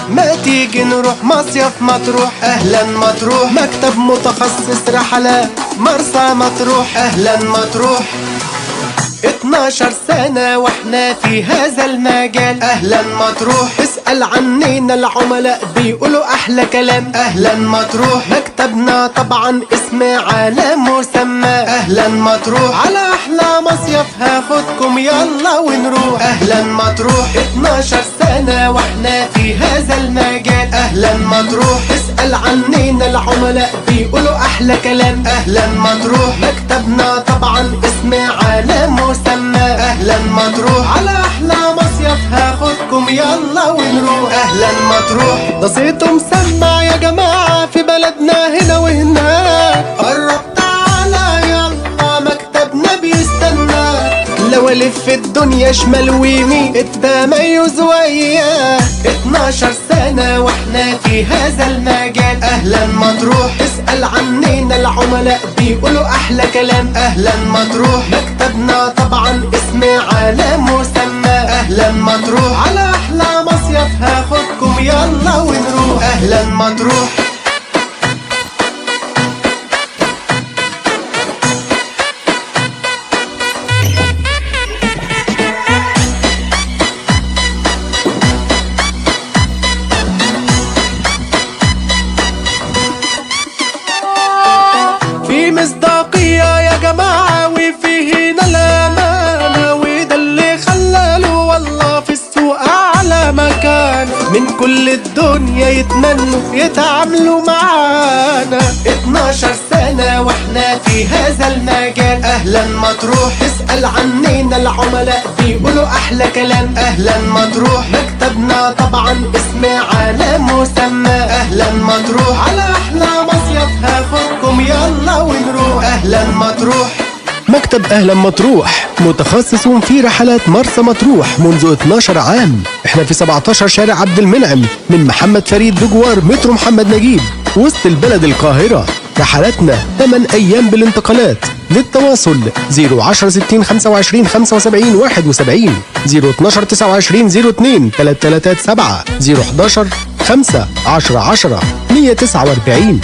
ما تيجي نروح مصيف مطروح؟ أهلا مطروح، مكتب متخصص رحلات مرسى مطروح. أهلا مطروح، 12 سنة واحنا في هذا المجال. أهلا مطروح، اسأل عنينا العملاء بيقولوا أحلى كلام. أهلا مطروح، مكتبنا طبعا اسم على مسمى. أهلا مطروح، على أحلى مصيف هاخدكم يلا ونروح. أهلا مطروح، 12 سنة واحنا في هذا المجال. أهلا مطروح، اسأل عنينا العملاء بيقولوا أحلى كلام. أهلا مطروح، مكتبنا طبعا اسم على مسمى. أهلا مطروح، على أحلى مصيف هاخدكم يلا ونروح. أهلا مطروح، ده صيته مسمع يا جماعة في بلدنا هنا وهناك. قرب تعالى يلا مكتبنا بيستنى، لو ألف الدنيا شمال ويمين التميز وياه. 12 سنة واحنا في هذا المجال. أهلا مطروح، اسأل عنينا العملاء بيقولوا أحلى كلام. أهلا مطروح، مكتبنا طبعا اسم على مسمى. أهلا مطروح، على أحلى مصيف هاخدكم يلا ونروح. أهلا مطروح، في مصداقية يا جماعة وفي هنا الأمانة، وده اللي خلاله والله في السوق أعلى مكان. من كل الدنيا يتمنوا يتعاملوا معانا. 12 سنة واحنا في هذا المجال. أهلا مطروح، اسأل عنينا العملاء بيقولوا أحلى كلام. أهلا مطروح، مكتبنا طبعا اسم على مسمى. أهلا مطروح، على أحلى مصيف هاخدكم يلا ونروح. أهلا مطروح، مكتب أهلا مطروح متخصص في رحلات مرسى مطروح منذ 12 عام. احنا في 17 شارع عبد المنعم من محمد فريد بجوار مترو محمد نجيب وسط البلد القاهرة. رحلاتنا 8 أيام بالانتقالات. للتواصل 010 60 25 75 71 012 29 02 337 011 5 10 10 149.